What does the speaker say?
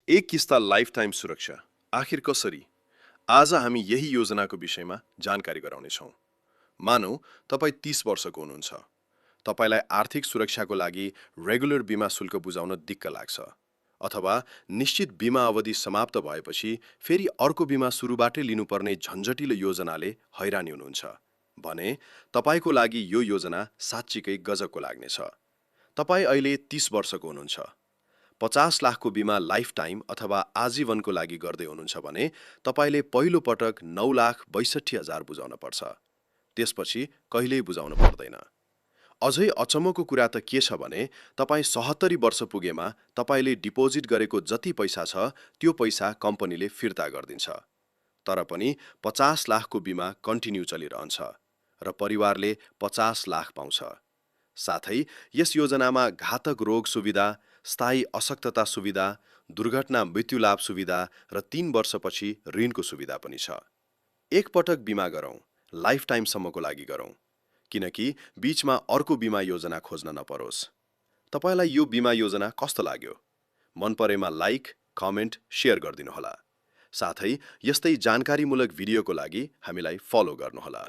एक किस्ता लाइफटाइम सुरक्षा आखिर कसरी? आज हामी यही योजनाको विषयमा जानकारी गराउनेछौँ। मानौ तपाईँ 30 वर्षको हुनुहुन्छ। तपाईँलाई आर्थिक सुरक्षाको लागि रेगुलर बिमा शुल्क बुझाउन दिक्क लाग्छ, अथवा निश्चित बिमा अवधि समाप्त भएपछि फेरि अर्को बिमा सुरुबाटै लिनुपर्ने झन्झटिलो योजनाले हैरानी हुनुहुन्छ भने तपाईँको लागि यो योजना साँच्चीकै गजबको लाग्नेछ। तपाईँ अहिले 30 वर्षको हुनुहुन्छ, 50 लाखको बिमा लाइफ टाइम अथवा आजीवनको लागि गर्दै हुनुहुन्छ भने तपाईँले पहिलो पटक 9,62,000 बुझाउन पर्छ। त्यसपछि कहिल्यै बुझाउन पर्दैन। अझै अचम्मको कुरा त के छ भने तपाईँ 77 वर्ष पुगेमा तपाईँले डिपोजिट गरेको जति पैसा छ त्यो पैसा कम्पनीले फिर्ता गरिदिन्छ। तर पनि 50 लाखको बिमा कन्टिन्यू चलिरहन्छ र परिवारले 50 लाख पाउँछ। साथै यस योजनामा घातक रोग सुविधा, स्थायी अशक्तता सुविधा, दुर्घटना मृत्यु लाभ सुविधा र 3 वर्षपछि ऋणको सुविधा पनि छ। एक पटक बिमा गरौँ, लाइफ टाइमसम्मको लागि गरौँ, किनकि बीचमा अर्को बिमा योजना खोज्न नपरोस्। तपाईलाई यो बिमा योजना कस्तो लाग्यो? मन परेमा लाइक, कमेन्ट, शेयर गरिदिनुहोला। साथै यस्तै जानकारीमूलक भिडियोको लागि हामीलाई फलो गर्नुहोला।